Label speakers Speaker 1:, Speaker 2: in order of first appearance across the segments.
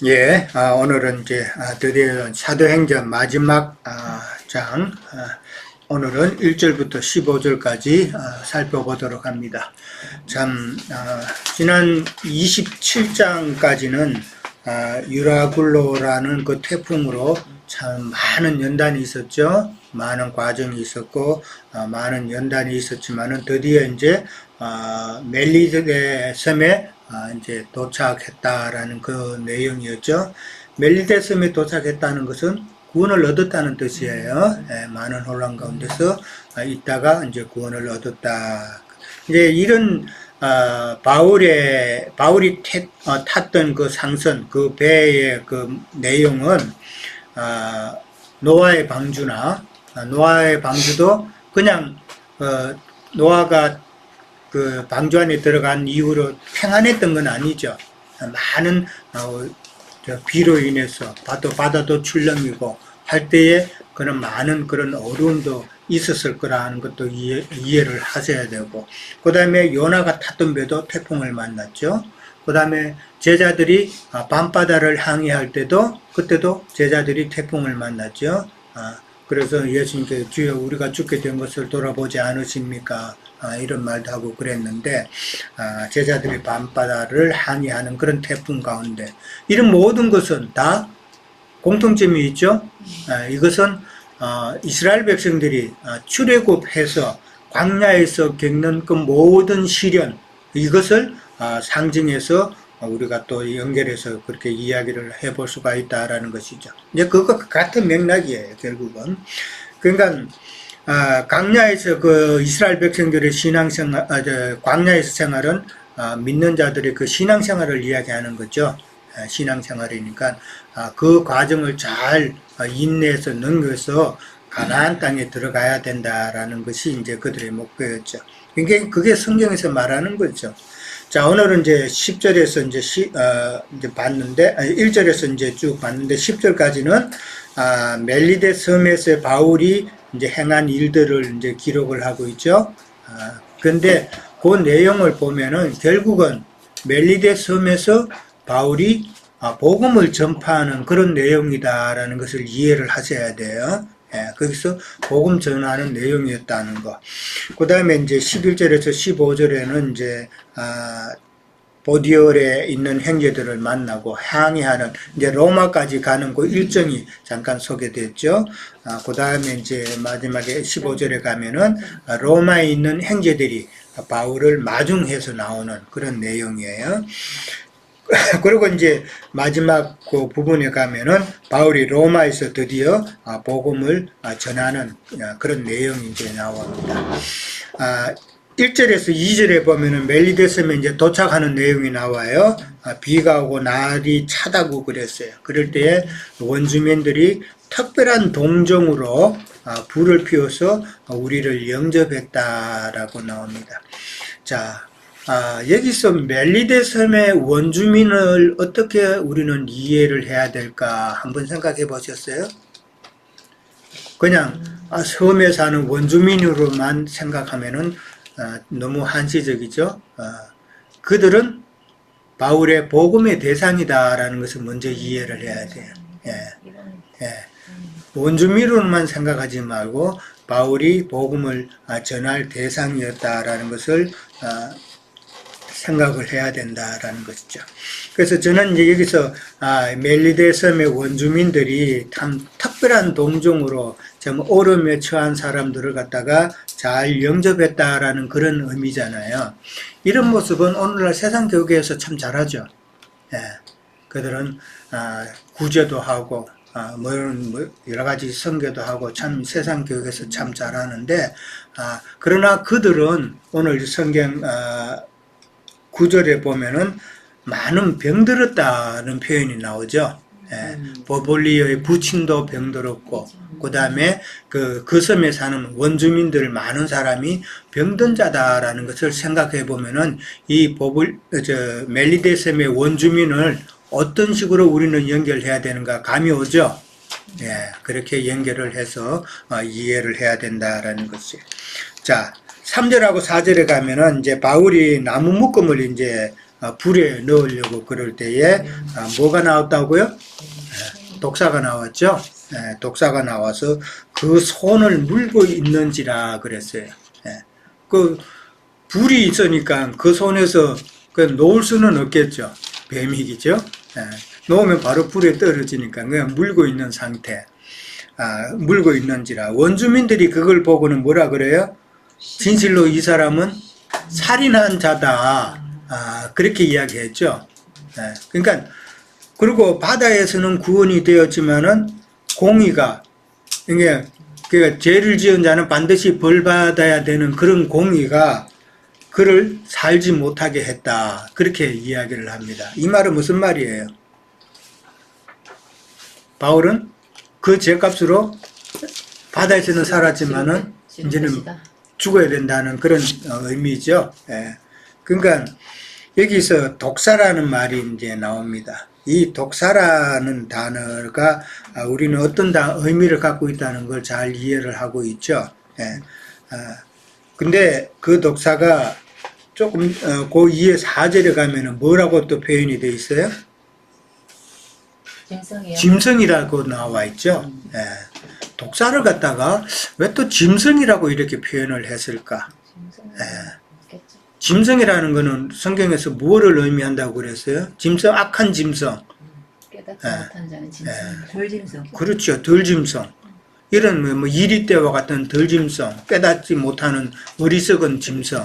Speaker 1: 예, 오늘은 이제 드디어 사도행전 마지막 장, 오늘은 1절부터 15절까지 살펴보도록 합니다. 참, 지난 27장까지는 유라굴로라는 그 태풍으로 참 많은 연단이 있었죠. 많은 과정이 있었고, 많은 연단이 있었지만은 드디어 이제 멜리데 섬에 이제 도착했다라는 그 내용이었죠. 멜리데 섬에 도착했다는 것은 구원을 얻었다는 뜻이에요. 많은 혼란 가운데서 있다가 이제 구원을 얻었다. 이제 이런 바울이 탔던 그 상선, 그 배의 그 내용은 노아의 방주나 노아의 방주도 그냥 노아가 그 방주 안에 들어간 이후로 평안했던 건 아니죠. 많은 비로 인해서 바다도 출렁이고 할 때에 그런 많은 그런 어려움도 있었을 거라는 것도 이해를 하셔야 되고, 그 다음에 요나가 탔던 배도 태풍을 만났죠. 그 다음에 제자들이 밤바다를 항해할 때도 그때도 제자들이 태풍을 만났죠. 그래서 예수님께 주여 우리가 죽게 된 것을 돌아보지 않으십니까? 이런 말도 하고 그랬는데, 제자들이 밤바다를 항해하는 그런 태풍 가운데 이런 모든 것은 다 공통점이 있죠. 이것은 이스라엘 백성들이 출애굽해서 광야에서 겪는 그 모든 시련, 이것을 상징해서 우리가 또 연결해서 그렇게 이야기를 해볼 수가 있다라는 것이죠. 이제 그거 같은 맥락이에요, 결국은. 그러니까 광야에서 그 이스라엘 백성들의 신앙생활, 광야에서 생활은 믿는 자들의 그 신앙생활을 이야기하는 거죠. 신앙생활이니까 그 과정을 잘 인내해서 넘겨서 가나안 땅에 들어가야 된다라는 것이 이제 그들의 목표였죠. 그게 성경에서 말하는 거죠. 자, 오늘은 이제 10절에서 이제 봤는데, 1절에서 이제 쭉 봤는데, 10절까지는, 멜리데 섬에서 바울이 이제 행한 일들을 이제 기록을 하고 있죠. 근데 그 내용을 보면은 결국은 멜리데 섬에서 바울이 복음을 전파하는 그런 내용이다라는 것을 이해를 하셔야 돼요. 거기서 복음 전하는 내용이었다는 거. 그 다음에 이제 11절에서 15절에는 이제, 보디올에 있는 형제들을 만나고 항해하는, 이제 로마까지 가는 그 일정이 잠깐 소개됐죠. 그 다음에 이제 마지막에 15절에 가면은 로마에 있는 형제들이 바울을 마중해서 나오는 그런 내용이에요. 그리고 이제 마지막 그 부분에 가면은 바울이 로마에서 드디어 복음을 전하는 그런 내용이 이제 나옵니다. 1절에서 2절에 보면은 멜리데 섬에 이제 도착하는 내용이 나와요. 비가 오고 날이 차다고 그랬어요. 그럴 때에 원주민들이 특별한 동정으로 불을 피워서 우리를 영접했다라고 나옵니다. 자, 여기서 멜리데 섬의 원주민을 어떻게 우리는 이해를 해야 될까 한번 생각해 보셨어요? 그냥 섬에 사는 원주민으로만 생각하면은 너무 한시적이죠. 그들은 바울의 복음의 대상이다라는 것을 먼저 이해를 해야 돼요. 원주민으로만 생각하지 말고 바울이 복음을 전할 대상이었다라는 것을 생각을 해야 된다라는 것이죠. 그래서 저는 이제 여기서 멜리데 섬의 원주민들이 참 특별한 동정으로 좀 어려움에 처한 사람들을 갖다가 잘 영접했다라는 그런 의미잖아요. 이런 모습은 오늘날 세상 교회에서 참 잘하죠. 그들은 구제도 하고 여러 가지 선교도 하고 참 세상 교회에서 참 잘하는데, 그러나 그들은 오늘 성경 9절에 보면은 많은 병들었다는 표현이 나오죠. 보볼리오의 부친도 병들었고, 그 다음에 그 섬에 사는 원주민들 많은 사람이 병든 자다라는 것을 생각해 보면은 이 멜리데 섬의 원주민을 어떤 식으로 우리는 연결해야 되는가 감이 오죠. 그렇게 연결을 해서 이해를 해야 된다라는 것이. 자, 3절하고 4절에 가면은 이제 바울이 나무 묶음을 이제 불에 넣으려고 그럴 때에 뭐가 나왔다고요? 독사가 나왔죠. 독사가 나와서 그 손을 물고 있는지라 그랬어요. 예, 그 불이 있으니까 그 손에서 그 놓을 수는 없겠죠. 뱀이겠죠. 놓으면 바로 불에 떨어지니까 그냥 물고 있는 상태. 물고 있는지라. 원주민들이 그걸 보고는 뭐라 그래요? 진실로 이 사람은 살인한 자다. 그렇게 이야기했죠. 그러니까 그리고 바다에서는 구원이 되었지만은 공의가 이게 그러니까 죄를 지은 자는 반드시 벌 받아야 되는 그런 공의가 그를 살지 못하게 했다. 그렇게 이야기를 합니다. 이 말은 무슨 말이에요? 바울은 그 죄값으로 바다에서는 살았지만은 이제는 죽어야 된다는 그런 의미죠. 그러니까 여기서 독사라는 말이 이제 나옵니다. 이 독사라는 단어가 우리는 어떤 의미를 갖고 있다는 걸 잘 이해를 하고 있죠. 근데 그 독사가 조금 그 2의 4절에 가면은 뭐라고 또 표현이 되어 있어요? 짐승이라고 나와 있죠. 독사를 갖다가 왜 또 짐승이라고 이렇게 표현을 했을까? 짐승이라는 것은 성경에서 무엇을 의미한다고 그랬어요? 짐승, 악한 짐승.
Speaker 2: 깨닫지 못한 자는 짐승. 덜짐승.
Speaker 1: 그렇죠. 덜짐승. 이런 뭐 이리떼와 같은 덜짐승, 깨닫지 못하는 어리석은 짐승.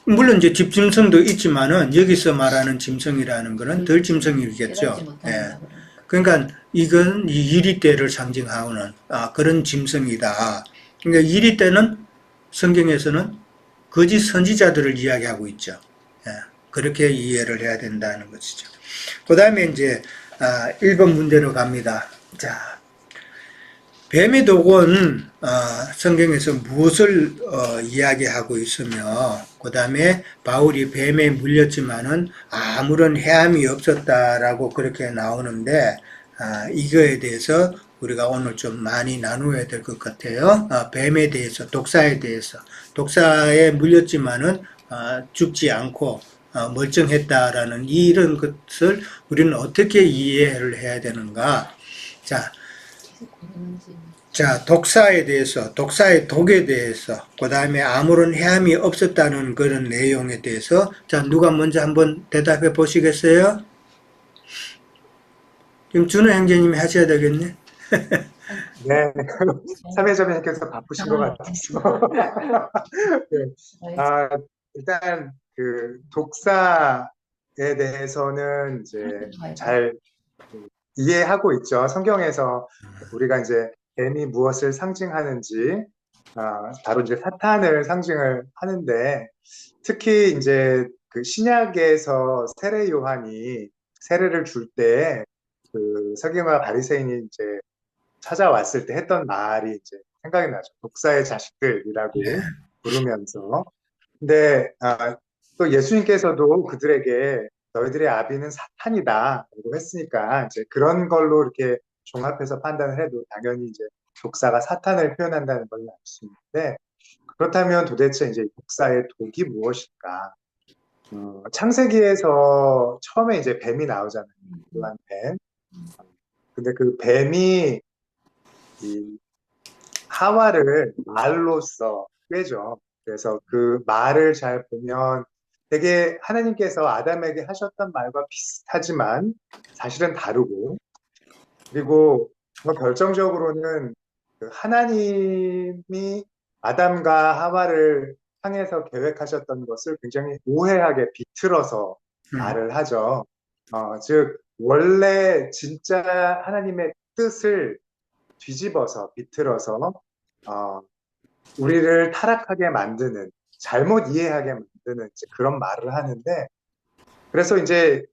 Speaker 1: 물론 이제 집짐승도 있지만은 여기서 말하는 짐승이라는 것은 덜짐승이겠죠. 그러니까 이건 이리떼를 상징하는 그런 짐승이다. 그러니까 이리떼는 성경에서는 거짓 선지자들을 이야기하고 있죠. 그렇게 이해를 해야 된다는 것이죠. 그 다음에 이제 1번 문제로 갑니다. 자, 뱀의 독은 성경에서 무엇을 이야기하고 있으며 그 다음에 바울이 뱀에 물렸지만은 아무런 해함이 없었다라고 그렇게 나오는데 이거에 대해서 우리가 오늘 좀 많이 나누어야 될 것 같아요. 뱀에 대해서, 독사에 대해서. 독사에 물렸지만은 죽지 않고 멀쩡했다라는 이런 것을 우리는 어떻게 이해를 해야 되는가. 자, 독사에 대해서, 독사의 독에 대해서, 그 다음에 아무런 해함이 없었다는 그런 내용에 대해서, 자, 누가 먼저 한번 대답해 보시겠어요? 지금 준호 형제님이 하셔야 되겠네?
Speaker 3: 네, 사회자님께서 바쁘신 것 같아서. 네. 일단, 독사에 대해서는 이제 잘 이해하고 있죠. 성경에서 우리가 이제 뱀이 무엇을 상징하는지, 바로 이제 사탄을 상징을 하는데, 특히 이제 그 신약에서 세례 요한이 세례를 줄 때, 서기관과 바리새인이 이제 찾아왔을 때 했던 말이 이제 생각이 나죠. 독사의 자식들이라고 부르면서. 근데, 또 예수님께서도 그들에게 너희들의 아비는 사탄이다 라고 했으니까 이제 그런 걸로 이렇게 종합해서 판단을 해도 당연히 이제 독사가 사탄을 표현한다는 걸 알 수 있는데, 그렇다면 도대체 이제 독사의 독이 무엇일까? 창세기에서 처음에 이제 뱀이 나오잖아요. 그한 뱀. 근데 그 뱀이 이 하와를 말로써 꿰죠. 그래서 그 말을 잘 보면 되게 하나님께서 아담에게 하셨던 말과 비슷하지만 사실은 다르고, 그리고 더 결정적으로는 그 하나님이 아담과 하와를 향해서 계획하셨던 것을 굉장히 오해하게 비틀어서 말을 하죠. 즉 원래 진짜 하나님의 뜻을 뒤집어서 비틀어서 우리를 타락하게 만드는, 잘못 이해하게 만드는 이제 그런 말을 하는데, 그래서 이제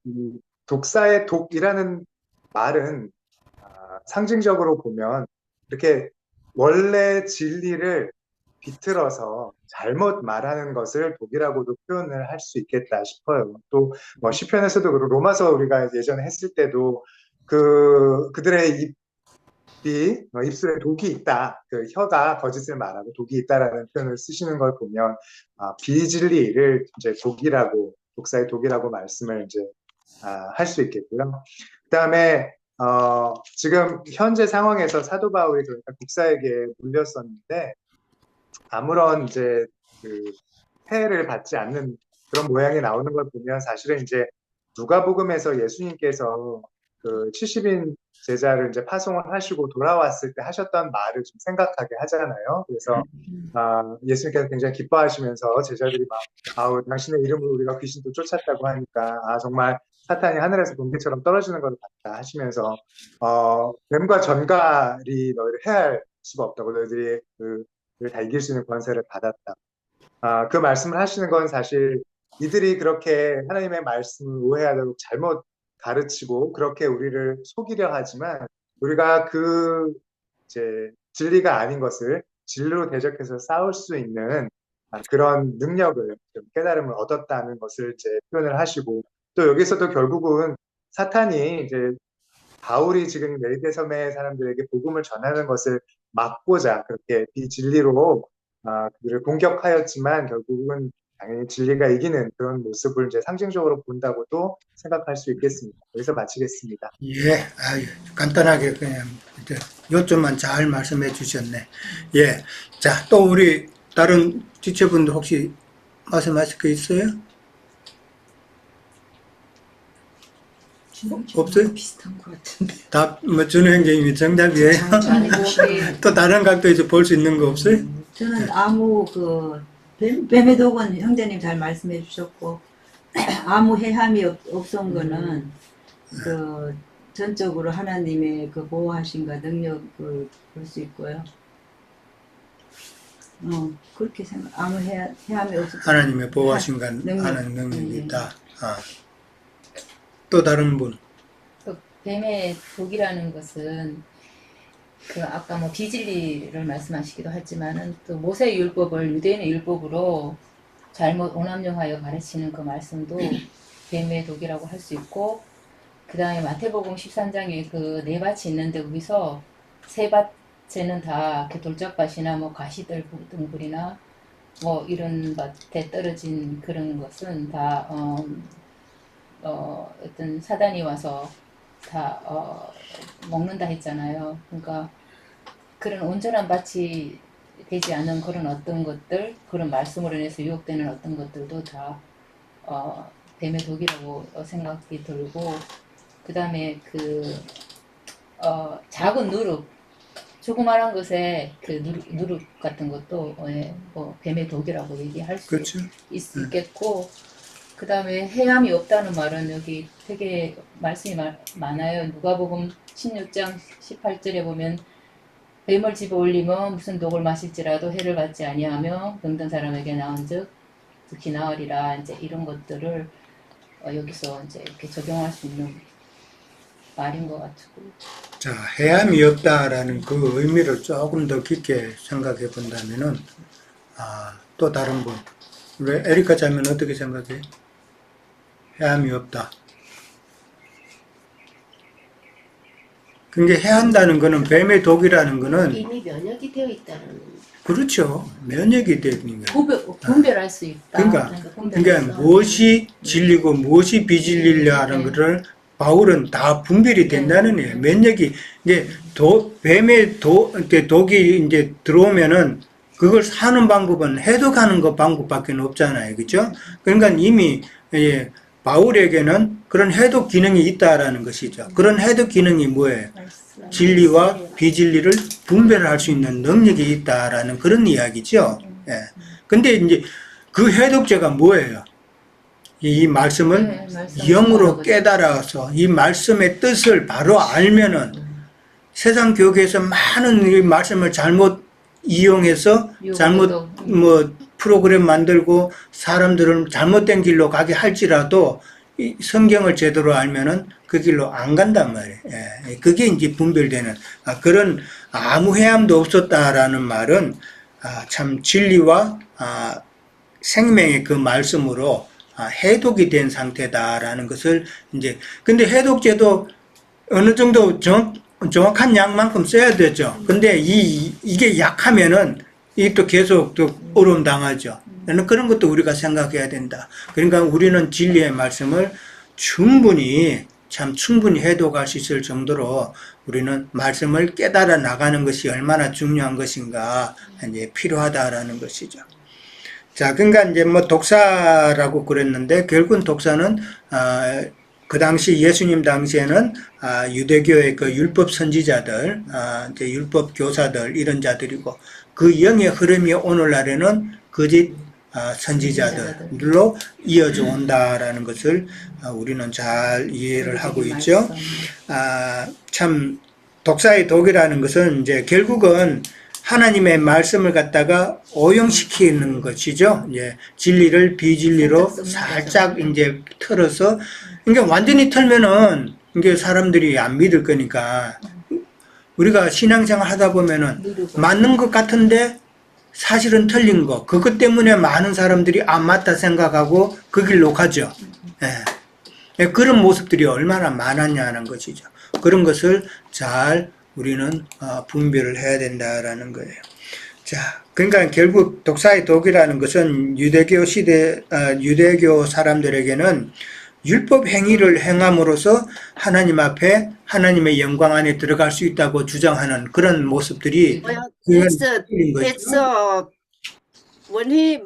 Speaker 3: 독사의 독이라는 말은 상징적으로 보면 이렇게 원래 진리를 비틀어서 잘못 말하는 것을 독이라고도 표현을 할 수 있겠다 싶어요. 또 시편에서도 그렇고 로마서 우리가 예전에 했을 때도 그들의 입술에 독이 있다, 그 혀가 거짓을 말하고 독이 있다라는 표현을 쓰시는 걸 보면 비진리를 이제 독이라고 독사의 독이라고 말씀을 이제 할 수 있겠고요. 그다음에 지금 현재 상황에서 사도 바울이 그러니까 독사에게 물렸었는데 아무런 이제 그 해를 받지 않는 그런 모양이 나오는 걸 보면 사실은 이제 누가복음에서 예수님께서 그 70인 제자를 이제 파송을 하시고 돌아왔을 때 하셨던 말을 좀 생각하게 하잖아요. 그래서 예수님께서 굉장히 기뻐하시면서 제자들이 막 당신의 이름으로 우리가 귀신도 쫓았다고 하니까 정말 사탄이 하늘에서 번개처럼 떨어지는 것 같다 하시면서 뱀과 전갈이 너희를 해할 수가 없다고 너희들이 그를 다 이길 수 있는 권세를 받았다. 그 말씀을 하시는 건 사실 이들이 그렇게 하나님의 말씀을 오해하도록 잘못 가르치고 그렇게 우리를 속이려 하지만 우리가 그 이제 진리가 아닌 것을 진리로 대적해서 싸울 수 있는 그런 능력을 깨달음을 얻었다는 것을 이제 표현을 하시고 또 여기서도 결국은 사탄이 이제 바울이 지금 멜기세섬의 사람들에게 복음을 전하는 것을 막고자 그렇게 비진리로 그들을 공격하였지만 결국은 당연히 진리가 이기는 그런 모습을 이제 상징적으로 본다고도 생각할 수 있겠습니다. 여기서 마치겠습니다.
Speaker 1: 예, 간단하게 그냥 요점만 잘 말씀해 주셨네. 예, 자, 또 우리 다른 지체분들 혹시 말씀하실 거 있어요? 없어요?
Speaker 2: 비슷한 것 같은데.
Speaker 1: 답, 준우 형제님이 정답이에요? 또 다른 각도에서 볼 수 있는 거 없어요?
Speaker 2: 저는 아무 뱀의 독은 형제님 잘 말씀해 주셨고 아무 해함이 없은 거는 그 전적으로 하나님의 그 보호하신가 능력을 볼 수 있고요. 그렇게 아무 해함이 없을
Speaker 1: 하나님의 보호하신가 하는 능력이 있다. 또 다른 분.
Speaker 4: 또 뱀의 독이라는 것은 그 아까 뭐 비진리를 말씀하시기도 했지만은 또 모세 율법을 유대인의 율법으로 잘못 오남용하여 가르치는 그 말씀도 뱀의 독이라고 할 수 있고 그 다음에 마태복음 13장에 그 네 밭이 있는데 거기서 세 밭에는 다 이렇게 돌짝밭이나 뭐 가시들 등불이나 뭐 이런 밭에 떨어진 그런 것은 다 어떤 사단이 와서 다 먹는다 했잖아요. 그러니까 그런 온전한 밭이 되지 않은 그런 어떤 것들, 그런 말씀으로 인해서 유혹되는 어떤 것들도 다 뱀의 독이라고 생각이 들고, 그 다음에 작은 누룩, 조그마한 것에 그 누룩 같은 것도 뭐 뱀의 독이라고 얘기할 수
Speaker 1: 그렇죠.
Speaker 4: 있겠고, 그 다음에 해함이 없다는 말은 여기 되게 말씀이 많아요. 누가복음 16장 18절에 보면 뱀을 집어 올리면 무슨 독을 마실지라도 해를 받지 아니하며 병든 사람에게 나은즉 특히 나으리라. 이제 이런 것들을 여기서 이제 이렇게 적용할 수 있는 말인 것 같고.
Speaker 1: 자, 해함이 없다라는 그 의미를 조금 더 깊게 생각해 본다면은 또 다른 분. 우리 에리카 자매는 어떻게 생각해? 해함이 없다. 그러니까 해한다는 거는 뱀의 독이라는 거는
Speaker 5: 이미 면역이 되어 있다는.
Speaker 1: 그렇죠. 면역이 되는 거예요.
Speaker 4: 분별할 수 있다.
Speaker 1: 그러니까 무엇이 진리고 무엇이 비진리라는 것을 바울은 다 분별이 된다는 거예요. 면역이 이제 뱀의 독이 이제 들어오면은 그걸 사는 방법은 해독하는 것 방법밖에 없잖아요. 그렇죠? 그러니까 이미 바울에게는 그런 해독 기능이 있다라는 것이죠. 그런 해독 기능이 뭐예요? 진리와 비진리를 분별할 수 있는 능력이 있다라는 그런 이야기죠. 예. 근데 이제 그 해독제가 뭐예요? 이 말씀을 영으로 깨달아서 이 말씀의 뜻을 바로 알면은 세상 교회에서 많은 이 말씀을 잘못 이용해서 잘못 프로그램 만들고 사람들을 잘못된 길로 가게 할지라도 이 성경을 제대로 알면은 그 길로 안 간단 말이에요. 예. 그게 이제 분별되는 그런 아무 해함도 없었다라는 말은 참 진리와 생명의 그 말씀으로 해독이 된 상태다라는 것을 이제 근데 해독제도 어느 정도 정확한 양만큼 써야 되죠. 근데 이게 약하면은 이 또 계속 또 어려움 당하죠. 그런 것도 우리가 생각해야 된다. 그러니까 우리는 진리의 말씀을 충분히 해독할 수 있을 정도로 우리는 말씀을 깨달아 나가는 것이 얼마나 중요한 것인가 이제 필요하다라는 것이죠. 자, 그러니까 이제 뭐 독사라고 그랬는데 결국은 독사는 그 당시 예수님 당시에는 유대교의 그 율법 선지자들, 이제 율법 교사들 이런 자들이고 그 영의 흐름이 오늘날에는 거짓 선지자들로 이어져 온다라는 것을 우리는 잘 이해를 하고 있죠. 참 독사의 독이라는 것은 이제 결국은 하나님의 말씀을 갖다가 오용시키는 것이죠. 이제 진리를 비진리로 살짝 이제 틀어서, 그러니까 완전히 틀면은 이게 사람들이 안 믿을 거니까 우리가 신앙생활 하다 보면은 맞는 것 같은데 사실은 틀린 거, 그것 때문에 많은 사람들이 안 맞다 생각하고 그 길로 가죠. 예. 그런 모습들이 얼마나 많았냐는 것이죠. 그런 것을 잘 우리는 분별을 해야 된다라는 거예요. 자, 그러니까 결국 독사의 독이라는 것은 유대교 시대, 유대교 사람들에게는 율법 행위를 행함으로써 하나님 앞에 하나님의 영광 안에 들어갈 수 있다고 주장하는 그런 모습들이
Speaker 5: Well, when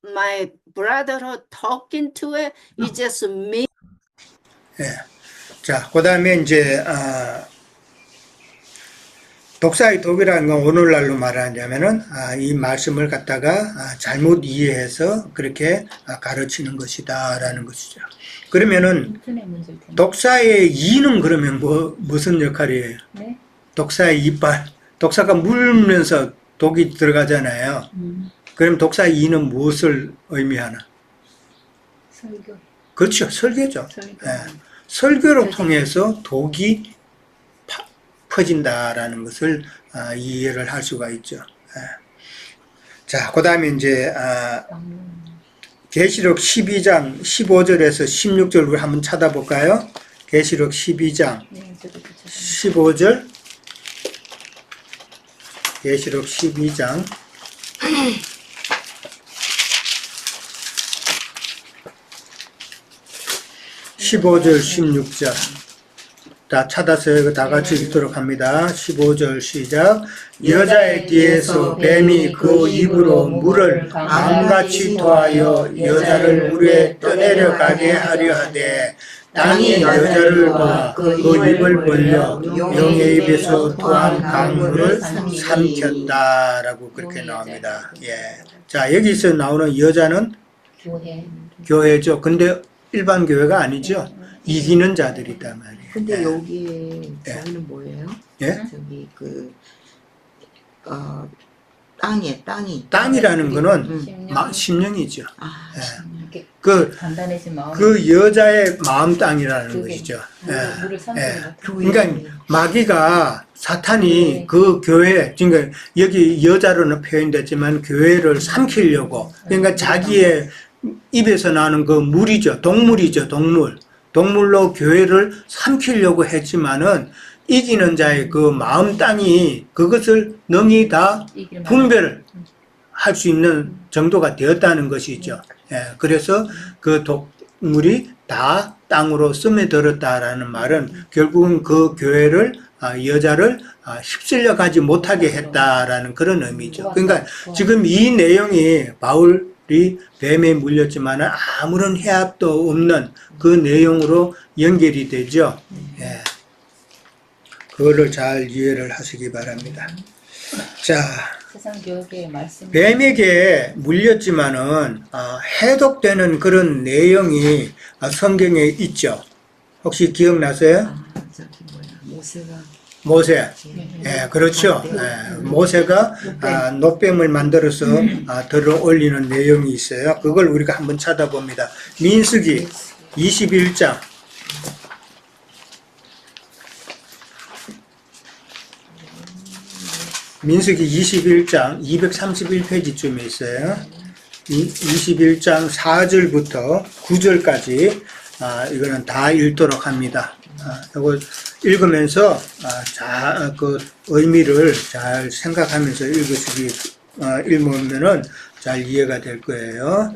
Speaker 5: my brother talking to it, he just me.
Speaker 1: 예. 자, 그 다음에 이제 독사의 독이라는 건 오늘날로 말하자면은 이 말씀을 갖다가 잘못 이해해서 그렇게 가르치는 것이다라는 것이죠. 그러면은 독사의 이는 그러면 무슨 역할이에요?
Speaker 4: 네?
Speaker 1: 독사의 이빨, 독사가 물면서 독이 들어가잖아요. 그럼 독사의 이는 무엇을 의미하나?
Speaker 4: 설교.
Speaker 1: 그렇죠, 설교죠.
Speaker 4: 설교.
Speaker 1: 예. 설교를 통해서 독이 퍼진다라는 것을 이해를 할 수가 있죠. 예. 자, 그 다음에 이제 계시록 12장 15절에서 16절을 한번 찾아볼까요? 계시록 12장 15절, 계시록 12장 15절 16절 다 찾았어요. 다 같이 읽도록 합니다. 15절 시작. 여자의 뒤에서 뱀이 그 입으로 물을 암같이 토하여 여자를 물에 떠내려가게 하려 하되 땅이 여자를 봐 그 입을 벌려 용의 입에서 토한 강물을 삼켰다라고 그렇게 나옵니다. 예. 자, 여기서 나오는 여자는 교회죠. 근데 일반 교회가 아니죠. 이기는 자들이단 말이에요.
Speaker 6: 근데
Speaker 1: 예.
Speaker 6: 여기에 저기는 뭐예요?
Speaker 1: 예?
Speaker 6: 저기 땅이
Speaker 1: 땅이라는 거는
Speaker 4: 심령.
Speaker 1: 심령이죠.
Speaker 6: 아,
Speaker 1: 예.
Speaker 4: 이렇게
Speaker 1: 그
Speaker 4: 단단해진 마음.
Speaker 1: 그 여자의 마음 땅이라는
Speaker 4: 그게
Speaker 1: 것이죠.
Speaker 4: 물을 삼키는
Speaker 1: 예.
Speaker 4: 것.
Speaker 1: 그러니까 마귀가 사탄이
Speaker 4: 네.
Speaker 1: 그 교회, 그러니까 여기 여자로는 표현됐지만 교회를 삼키려고, 그러니까 자기의 입에서 나는 그 물이죠. 동물이죠. 동물로 교회를 삼키려고 했지만은 이기는 자의 그 마음 땅이 그것을 능히 다 분별할 수 있는 정도가 되었다는 것이죠. 예, 그래서 그 동물이 다 땅으로 스며들었다라는 말은 결국은 그 교회를 여자를 휩쓸려 가지 못하게 했다라는 그런 의미죠. 그러니까 지금 이 내용이 바울이 뱀에 물렸지만 아무런 해합도 없는 그 내용으로 연결이 되죠. 예. 그거를 잘 이해를 하시기 바랍니다. 자,
Speaker 4: 세상 교육의 말씀.
Speaker 1: 뱀에게 물렸지만은 해독되는 그런 내용이 성경에 있죠. 혹시 기억나세요?
Speaker 6: 저기 뭐야
Speaker 1: 모세. 예, 그렇죠. 예, 모세가 노뱀을 만들어서 들어 올리는 내용이 있어요. 그걸 우리가 한번 찾아봅니다. 민수기 21장. 민수기 21장 231페이지쯤에 있어요. 21장 4절부터 9절까지 이거는 다 읽도록 합니다. 이거 읽으면서 그 의미를 잘 생각하면서 읽으면은 잘 이해가 될 거예요.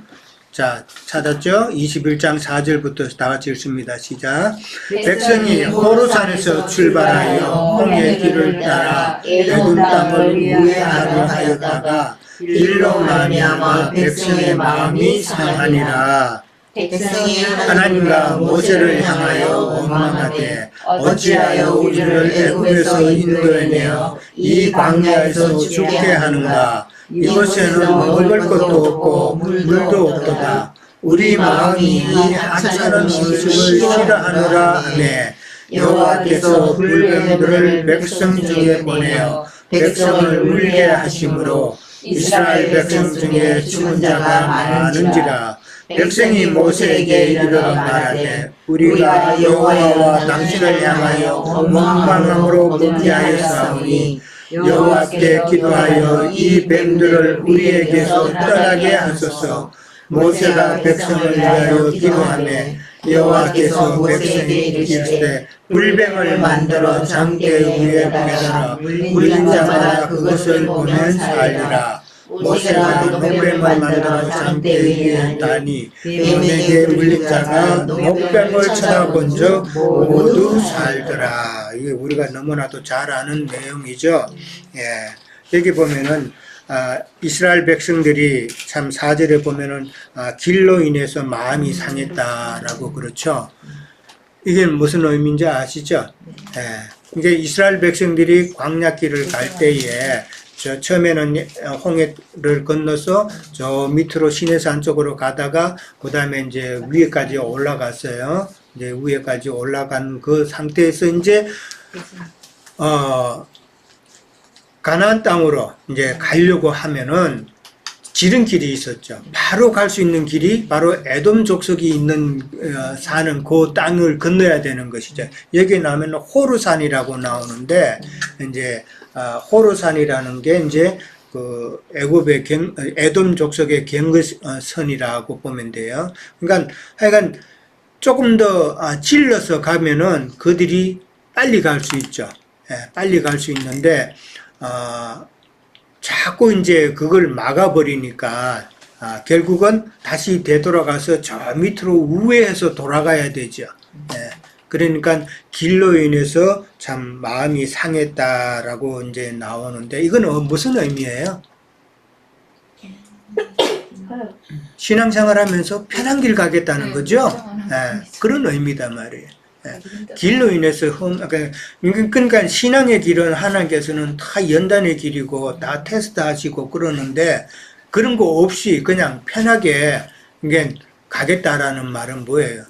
Speaker 1: 자, 찾았죠? 21장 4절부터 다 같이 읽습니다. 시작. 백성이 호르산에서 출발하여 홍해 길을 따라 에돔 땅을 우회하려 하였다가 일로 말미암아 백성의 마음이 상하니라.
Speaker 6: 백성이
Speaker 1: 하나님과 모세를 향하여 원망하되 어찌하여 우리를 애굽에서 인도해내어 이 광야에서 죽게 하는가. 이곳에는 먹을 것도 없고 물도 없도다. 우리 마음이 이 하찮은 음식을 싫어하노라 하네. 여호와께서 불뱀들을 백성 중에 보내어 백성을 울게 하심으로 이스라엘 백성 중에 죽은 자가 많은지라. 백성이 모세에게 이르러 말하되 우리가 여호와와 당신을 향하여 원망함으로 묵게하였사오니 여호와께 기도하여 이 뱀들을 우리에게서 떠나게 하소서. 모세가 백성을 위하여 기도하며 여호와께서 백성이 이르시되 불뱀을 만들어 장대 위에 매달아 물린 자마다 그것을 보면 살리라. 모세가 녹뱀을 만들어 장대 위에 다니 뱀에게 물린 자가 녹뱀을 쳐다본 적 모두 살더라. 이게 우리가 너무나도 잘 아는 내용이죠. 예. 여기 보면은 이스라엘 백성들이 참 4절에 보면은 길로 인해서 마음이 상했다라고 그렇죠. 이게 무슨 의미인지 아시죠? 예. 이제 이스라엘 백성들이 광야길을 갈 때에 처음에는 홍해를 건너서 저 밑으로 시내산 쪽으로 가다가 그 다음에 이제 위에까지 올라갔어요. 이제 위에까지 올라간 그 상태에서 이제 가나안 땅으로 이제 가려고 하면은 지름길이 있었죠. 바로 갈 수 있는 길이 바로 에돔 족속이 있는 사는 그 땅을 건너야 되는 것이죠. 여기 나오면 호르산이라고 나오는데 이제 호르산이라는 게 이제 그 애굽의 에돔 족속의 경계선이라고 보면 돼요. 그러니까 하여간 조금 더 질러서 가면은 그들이 빨리 갈 수 있죠. 예, 빨리 갈 수 있는데 자꾸 이제 그걸 막아버리니까 결국은 다시 되돌아가서 저 밑으로 우회해서 돌아가야 되죠. 예. 그러니까 길로 인해서 참 마음이 상했다라고 이제 나오는데 이건 무슨 의미예요? 신앙생활하면서 편한 길 가겠다는 거죠. 예, 그런 의미단 말이에요. 예, 길로 인해서 그러니까 신앙의 길은 하나님께서는 다 연단의 길이고 다 테스트하시고 그러는데 그런 거 없이 그냥 편하게 가겠다라는 말은 뭐예요?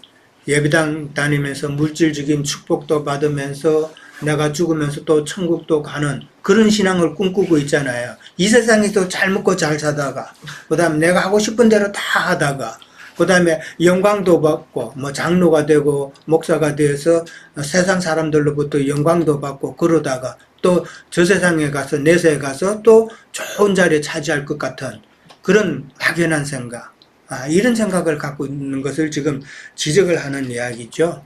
Speaker 1: 예배당 다니면서 물질적인 축복도 받으면서 내가 죽으면서 또 천국도 가는 그런 신앙을 꿈꾸고 있잖아요. 이 세상에서 잘 먹고 잘 사다가 그 다음에 내가 하고 싶은 대로 다 하다가 그 다음에 영광도 받고 뭐 장로가 되고 목사가 되어서 세상 사람들로부터 영광도 받고 그러다가 또 저 세상에 가서 내세에 가서 또 좋은 자리에 차지할 것 같은 그런 막연한 생각, 이런 생각을 갖고 있는 것을 지금 지적을 하는 이야기죠.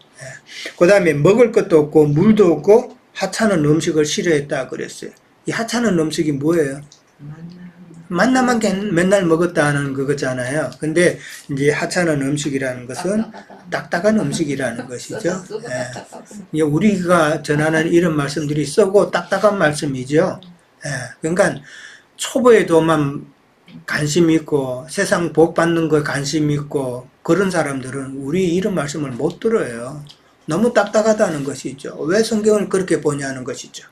Speaker 1: 그 다음에 먹을 것도 없고 물도 없고 하찮은 음식을 싫어했다 그랬어요. 이 하찮은 음식이 뭐예요? 만나만 맨날 먹었다는 그거잖아요. 근데 이제 하찮은 음식이라는 것은 딱딱한 음식이라는 것이죠. 예. 우리가 전하는 이런 말씀들이 썩고 딱딱한 말씀이죠. 예. 그러니까 초보에도만 관심이 있고 세상 복 받는 거에 관심이 있고 그런 사람들은 우리 이런 말씀을 못 들어요. 너무 딱딱하다는 것이죠. 왜 성경을 그렇게 보냐는 것이죠.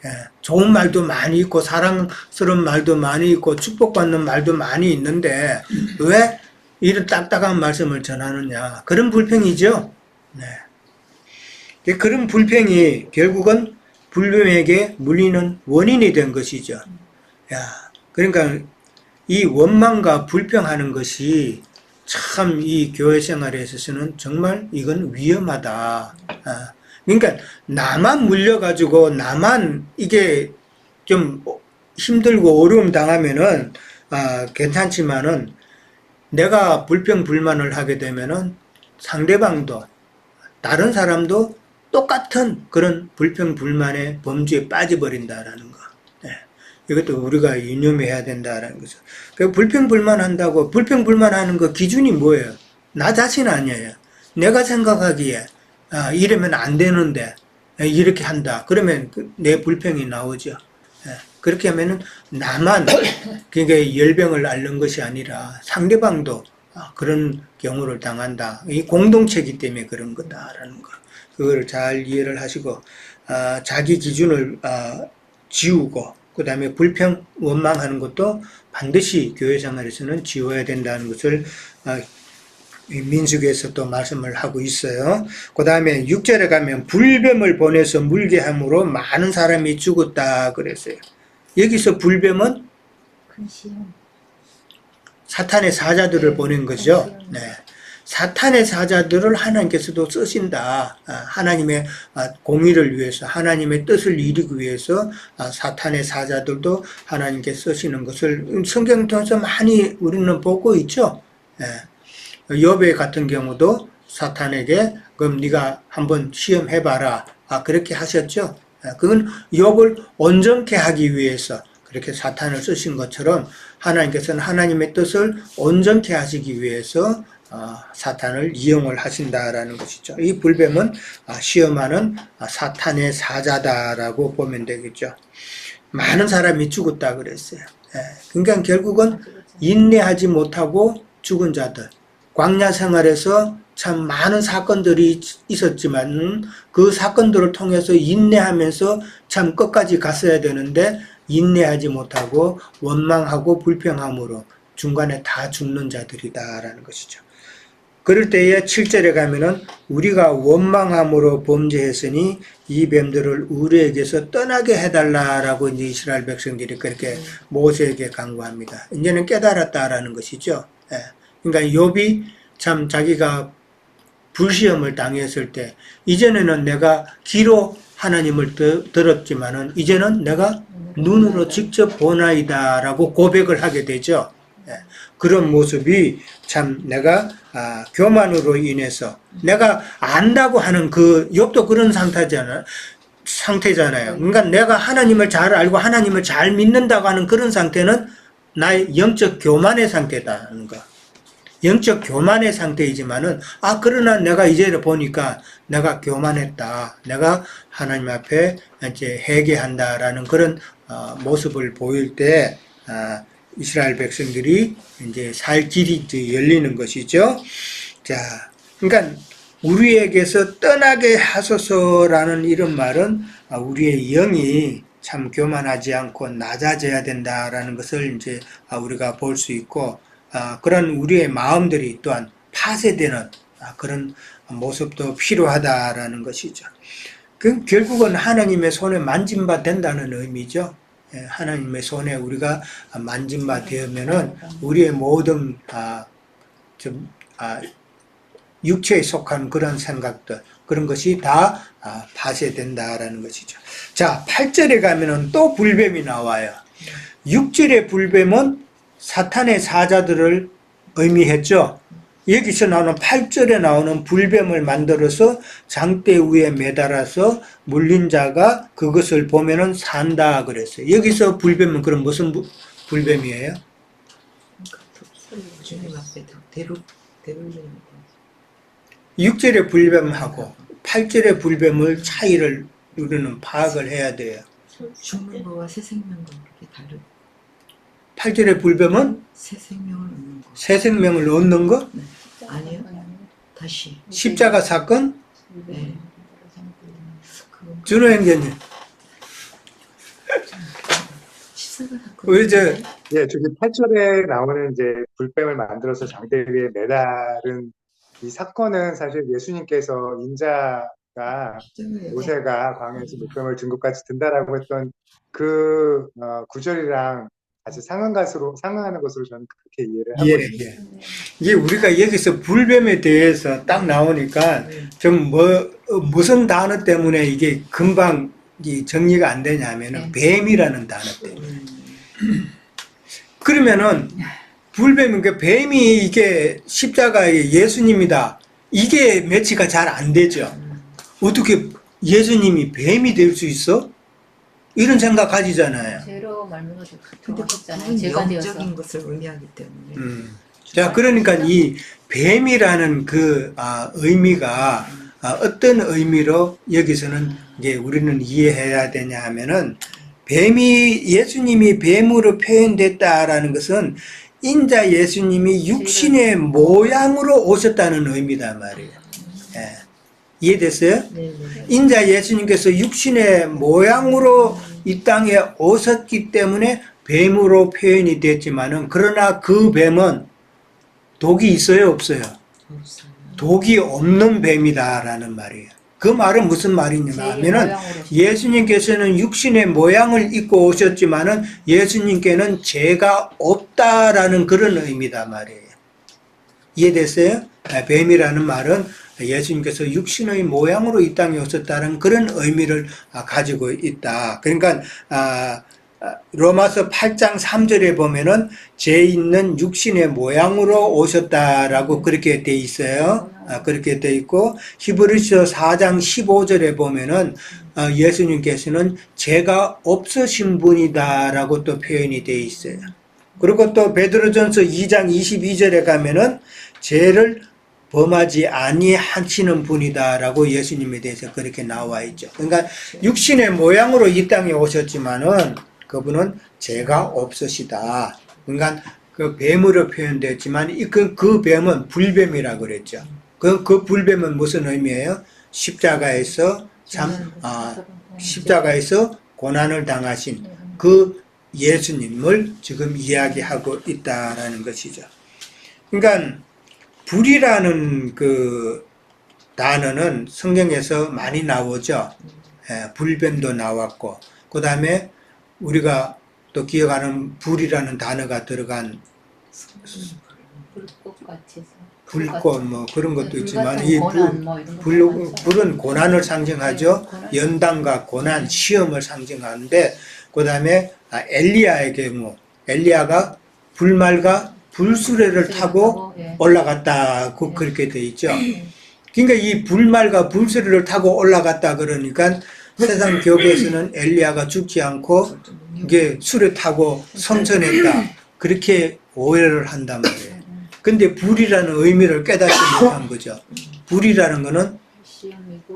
Speaker 1: 예, 좋은 말도 많이 있고 사랑스러운 말도 많이 있고 축복받는 말도 많이 있는데 왜 이런 딱딱한 말씀을 전하느냐. 그런 불평이죠. 네. 그런 불평이 결국은 불뱀에게 물리는 원인이 된 것이죠. 야, 그러니까 이 원망과 불평하는 것이 참 이 교회 생활에 있어서는 정말 이건 위험하다. 그러니까 나만 물려가지고 나만 이게 좀 힘들고 어려움 당하면은 괜찮지만은 내가 불평 불만을 하게 되면은 상대방도 다른 사람도 똑같은 그런 불평 불만의 범주에 빠져버린다라는 거. 네. 이것도 우리가 유념해야 된다라는 거죠. 그 불평불만한다고 불평불만하는 거 기준이 뭐예요? 나 자신 아니에요. 내가 생각하기에 이러면 안 되는데 이렇게 한다. 그러면 내 불평이 나오죠. 그렇게 하면은 나만 그게 열병을 앓는 것이 아니라 상대방도 그런 경우를 당한다. 이 공동체이기 때문에 그런 거다라는 거. 그걸 잘 이해를 하시고 자기 기준을 지우고 그 다음에 불평 원망하는 것도 반드시 교회 생활에서는 지워야 된다는 것을 민수기에서 또 말씀을 하고 있어요. 그 다음에 6절에 가면 불뱀을 보내서 물게 함으로 많은 사람이 죽었다 그랬어요. 여기서 불뱀은
Speaker 4: 큰 시험.
Speaker 1: 사탄의 사자들을 보낸 거죠. 네. 사탄의 사자들을 하나님께서도 쓰신다. 하나님의 공의를 위해서, 하나님의 뜻을 이루기 위해서 사탄의 사자들도 하나님께 쓰시는 것을 성경 통해서 많이 우리는 보고 있죠. 욥의 같은 경우도 사탄에게 그럼 네가 한번 시험해봐라. 그렇게 하셨죠. 그건 욥을 온전케 하기 위해서 그렇게 사탄을 쓰신 것처럼 하나님께서는 하나님의 뜻을 온전케 하시기 위해서 사탄을 이용을 하신다라는 것이죠. 이 불뱀은 시험하는 사탄의 사자다라고 보면 되겠죠. 많은 사람이 죽었다 그랬어요. 그러니까 결국은 인내하지 못하고 죽은 자들, 광야 생활에서 참 많은 사건들이 있었지만 그 사건들을 통해서 인내하면서 참 끝까지 갔어야 되는데 인내하지 못하고 원망하고 불평함으로 중간에 다 죽는 자들이다라는 것이죠. 그럴 때에 7절에 가면은 우리가 원망함으로 범죄했으니 이 뱀들을 우리에게서 떠나게 해달라라고 이제 이스라엘 백성들이 그렇게 모세에게 간구합니다. 이제는 깨달았다라는 것이죠. 그러니까 욥이 참 자기가 불시험을 당했을 때 이전에는 내가 귀로 하나님을 들었지만은 이제는 내가 눈으로 직접 보나이다라고 고백을 하게 되죠. 그런 모습이 참 내가 교만으로 인해서 내가 안다고 하는 그 욥도 그런 상태잖아요. 그러니까 내가 하나님을 잘 알고 하나님을 잘 믿는다고 하는 그런 상태는 나의 영적 교만의 상태다는 거. 영적 교만의 상태이지만은 그러나 내가 이제 보니까 내가 교만했다. 내가 하나님 앞에 이제 회개한다라는 그런 모습을 보일 때 이스라엘 백성들이 이제 살 길이 이제 열리는 것이죠. 자, 그러니까 우리에게서 떠나게 하소서라는 이런 말은 우리의 영이 참 교만하지 않고 낮아져야 된다라는 것을 이제 우리가 볼 수 있고, 그런 우리의 마음들이 또한 파쇄되는 그런 모습도 필요하다라는 것이죠. 그 결국은 하나님의 손에 만진 바 된다는 의미죠. 하나님의 손에 우리가 만진 바 되면은 우리의 모든 육체에 속한 그런 생각들, 그런 것이 다 파쇄된다라는 것이죠. 자, 8절에 가면은 또 불뱀이 나와요. 6절의 불뱀은 사탄의 사자들을 의미했죠. 여기서 나오는 8절에 나오는 불뱀을 만들어서 장대 위에 매달아서 물린 자가 그것을 보면은 산다 그랬어요. 여기서 불뱀은 그럼 무슨 불뱀이에요?
Speaker 6: 주님 앞에 대물림을
Speaker 1: 6절의 불뱀하고 8절의 불뱀을 차이를 우리는 파악을 해야 돼요.
Speaker 6: 죽는 거와 새 생명과 그렇게 다르.
Speaker 1: 8절의 불뱀은
Speaker 6: 새 생명을 얻는 거.
Speaker 1: 새 생명을 얻는 거?
Speaker 6: 네. 아니요. 다시.
Speaker 1: 십자가 사건?
Speaker 6: 네.
Speaker 1: 준호 형제님.
Speaker 6: 십자가 사건.
Speaker 1: 우리
Speaker 3: 예, 저기 8절에 나오는 이제 불뱀을 만들어서 장대 위에 매달은 이 사건은 사실 예수님께서 인자가 모세가 광야에서 물병을 든 것까지 든다라고 했던 그 구절이랑 같이 상응하는 것으로 저는 그렇게 이해를 하고 있습니다.
Speaker 1: 이게 우리가 여기서 불뱀에 대해서 딱 나오니까 좀 무슨 단어 때문에 이게 금방 정리가 안 되냐면은 뱀이라는 단어 때문에. 그러면은 불뱀은 그 뱀이 이게 십자가의 예수님이다. 이게 매치가 잘 안 되죠. 어떻게 예수님이 뱀이 될 수 있어? 이런 생각 가지잖아요.
Speaker 4: 죄로 말미암아
Speaker 6: 근데
Speaker 4: 들어가셨잖아요.
Speaker 6: 그건
Speaker 4: 죄가
Speaker 6: 영적인
Speaker 4: 되어서.
Speaker 6: 것을 의미하기 때문에.
Speaker 1: 자, 그러니까 이 뱀이라는 그 의미가 어떤 의미로 여기서는 이제 우리는 이해해야 되냐 하면은 예수님이 뱀으로 표현됐다라는 것은 인자 예수님이 육신의 모양으로 오셨다는 의미다 말이에요. 예. 이해됐어요?
Speaker 6: 네.
Speaker 1: 인자 예수님께서 육신의 모양으로 이 땅에 오셨기 때문에 뱀으로 표현이 됐지만은 그러나 그 뱀은 독이 있어요, 없어요?
Speaker 6: 없어요.
Speaker 1: 독이 없는 뱀이다라는 말이에요. 그 말은 무슨 말이냐 하면은 예수님께서는 육신의 모양을 입고 오셨지만은 예수님께는 죄가 없다라는 그런 의미다 말이에요. 이해됐어요? 뱀이라는 말은 예수님께서 육신의 모양으로 이 땅에 오셨다는 그런 의미를 가지고 있다. 그러니까 로마서 8장 3절에 보면은 죄 있는 육신의 모양으로 오셨다라고 그렇게 돼 있어요. 그렇게 돼 있고 히브리서 4장 15절에 보면은 예수님께서는 죄가 없으신 분이다라고 또 표현이 돼 있어요. 그리고 또 베드로전서 2장 22절에 가면은 죄를 범하지 아니하시는 분이다라고 예수님에 대해서 그렇게 나와 있죠. 그러니까 육신의 모양으로 이 땅에 오셨지만은 그분은 죄가 없으시다. 그러니까 그 뱀으로 표현됐지만 그 뱀은 불뱀이라고 그랬죠. 그 불뱀은 무슨 의미예요? 십자가에서 십자가에서 고난을 당하신 그 예수님을 지금 이야기하고 있다라는 것이죠. 그러니까 불이라는 그 단어는 성경에서 많이 나오죠. 불뱀도 나왔고, 그 다음에 우리가 또 기억하는 불이라는 단어가 들어간 불꽃 뭐 그런 것도 있지만 이 불은 고난을 상징하죠. 연단과 고난, 시험을 상징하는데 그 다음에 엘리야의 경우 엘리야가 불말과 불수레를 타고 올라갔다고 그렇게 돼 있죠. 그러니까 이 불말과 불수레를 타고 올라갔다 그러니까 세상 교계에서는 엘리야가 죽지 않고 이게 수레 타고 성천했다 그렇게 오해를 한단 말이에요. 근데 불이라는 의미를 깨닫지 못한 거죠. 불이라는 거는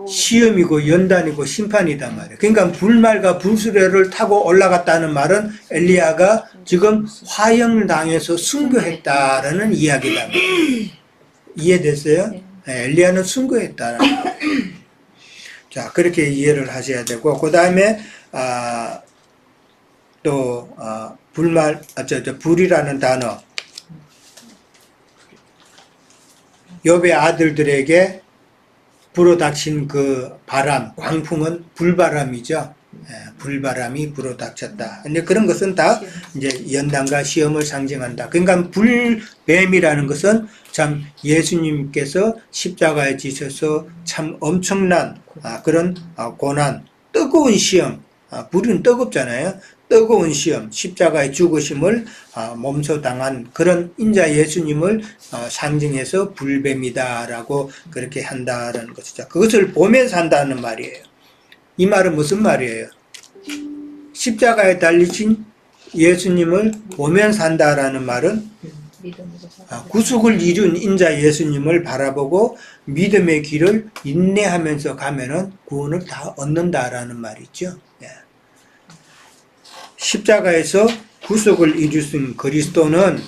Speaker 1: 시험이고 연단이고 심판이단 말이에요. 그러니까 불말과 불수레를 타고 올라갔다는 말은 엘리야가 지금 화형을 당해서 순교했다라는 이야기다 말이에요. 이해됐어요? 엘리야는 순교했다라는 거예요. 자, 그렇게 이해를 하셔야 되고, 그 다음에 또 불이라는 단어, 욥의 아들들에게 불어닥친 그 바람, 광풍은 불바람이죠. 불바람이 불어닥쳤다. 근데 그런 것은 다 이제 연단과 시험을 상징한다. 그러니까 불뱀이라는 것은 참 예수님께서 십자가에 지셔서 참 엄청난 그런 고난, 뜨거운 시험, 불은 뜨겁잖아요. 뜨거운 시험, 십자가의 죽으심을 몸소 당한 그런 인자 예수님을 상징해서 불뱀이다라고 그렇게 한다라는 것이죠. 그것을 보면서 한다는 말이에요. 이 말은 무슨 말이에요? 십자가에 달리신 예수님을 보면서 한다라는 말은 구속을 이룬 인자 예수님을 바라보고 믿음의 길을 인내하면서 가면은 구원을 다 얻는다라는 말이죠. 십자가에서 구속을 이루신 그리스도는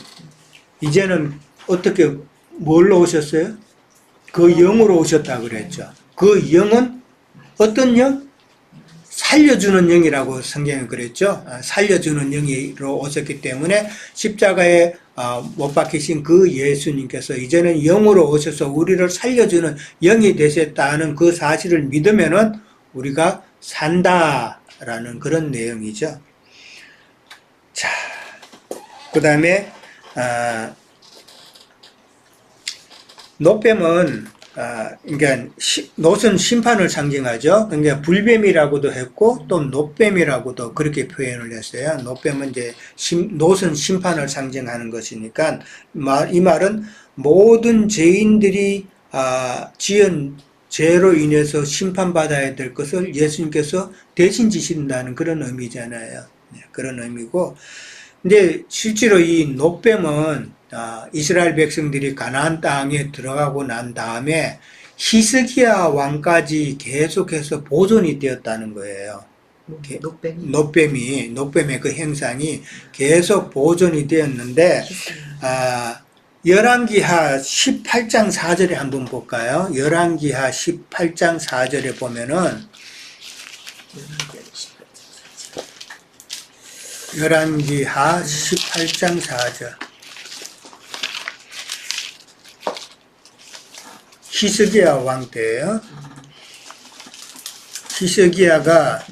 Speaker 1: 이제는 어떻게 뭘로 오셨어요? 그 영으로 오셨다 그랬죠. 그 영은 어떤 영? 살려주는 영이라고 성경에 그랬죠. 살려주는 영으로 오셨기 때문에 십자가에 못 박히신 그 예수님께서 이제는 영으로 오셔서 우리를 살려주는 영이 되셨다는 그 사실을 믿으면은 우리가 산다라는 그런 내용이죠. 자, 그 다음에 노뱀은 그러니까 노은 심판을 상징하죠. 그러니까 불뱀이라고도 했고 또 노뱀이라고도 그렇게 표현을 했어요. 노뱀은 이제 노은 심판을 상징하는 것이니까 이 말은 모든 죄인들이 지은 죄로 인해서 심판받아야 될 것을 예수님께서 대신 지신다는 그런 의미잖아요. 네, 그런 의미고, 근데 실제로 이 노뱀은 이스라엘 백성들이 가나안 땅에 들어가고 난 다음에 히스기야 왕까지 계속해서 보존이 되었다는 거예요.
Speaker 6: 녹뱀이
Speaker 1: 노뱀의 그 행상이 계속 보존이 되었는데, 열왕기하 18장 4절에 한번 볼까요? 열왕기하 18장 4절에 보면은, 열왕기하 18장 4절. 히스기야 왕 때예요. 히스기야가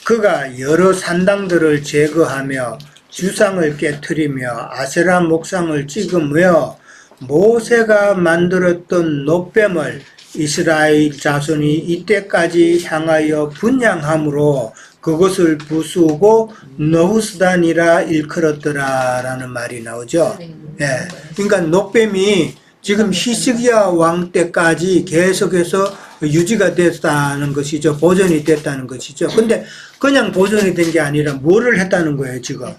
Speaker 1: 그가 여러 산당들을 제거하며 주상을 깨뜨리며 아세라 목상을 찍으며 모세가 만들었던 노뱀을 이스라엘 자손이 이때까지 향하여 분향함으로 그것을 부수고 너후스단이라 일컬었더라라는 말이 나오죠. 예. 그러니까 노뱀이 지금 히스기야 왕 때까지 계속해서 유지가 됐다는 것이죠. 보존이 됐다는 것이죠. 근데 그냥 보존이 된 게 아니라 뭐를 했다는 거예요, 지금.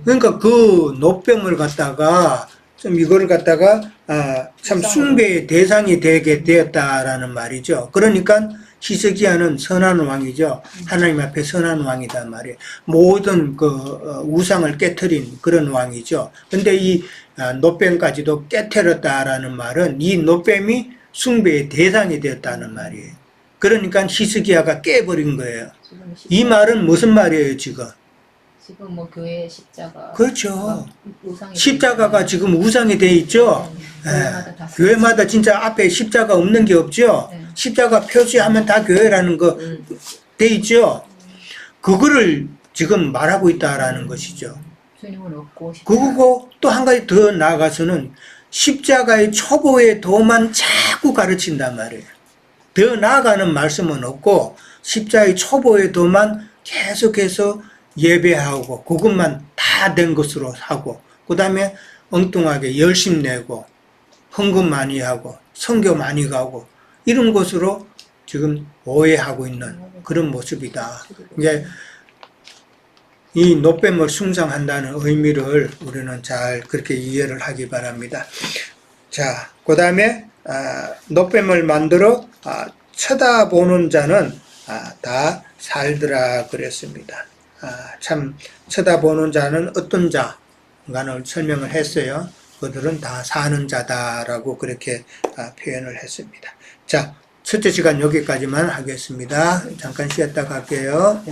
Speaker 1: 그러니까 그 노뱀을 갖다가 좀 이거를 갖다가 참 숭배의 대상이 되게 되었다라는 말이죠. 그러니까 히스기야는 선한 왕이죠. 하나님 앞에 선한 왕이다 말이에요. 모든 그 우상을 깨트린 그런 왕이죠. 근데 이 노뱀까지도 깨트렸다라는 말은 이 노뱀이 숭배의 대상이 되었다는 말이에요. 그러니까 히스기야가 깨버린 거예요. 이 말은 무슨 말이에요, 지금?
Speaker 4: 지금 뭐 교회 십자가.
Speaker 1: 그렇죠.
Speaker 4: 우상이
Speaker 1: 십자가가 지금 우상이 돼 있죠.
Speaker 4: 교회마다 다
Speaker 1: 교회마다 진짜 앞에 십자가 없는 게 없죠.
Speaker 4: 네.
Speaker 1: 십자가 표시하면 다 교회라는 거 돼 있죠. 그거를 지금 말하고 있다라는 것이죠.
Speaker 4: 주님은 없고
Speaker 1: 그거고 또 한 가지 더 나아가서는 십자가의 초보의 도만 자꾸 가르친단 말이에요. 더 나아가는 말씀은 없고 십자가의 초보의 도만 계속해서 예배하고 그것만 다 된 것으로 하고 그 다음에 엉뚱하게 열심 내고 헌금 많이 하고 선교 많이 가고 이런 것으로 지금 오해하고 있는 그런 모습이다. 이제 이 노뱀을 숭상한다는 의미를 우리는 잘 그렇게 이해를 하기 바랍니다. 자, 그 다음에 노뱀을 만들어 쳐다보는 자는 다 살더라 그랬습니다. 참 쳐다보는 자는 어떤 자간을 설명을 했어요. 그들은 다 사는 자다라고 그렇게 표현을 했습니다. 자, 첫째 시간 여기까지만 하겠습니다. 잠깐 쉬었다 갈게요.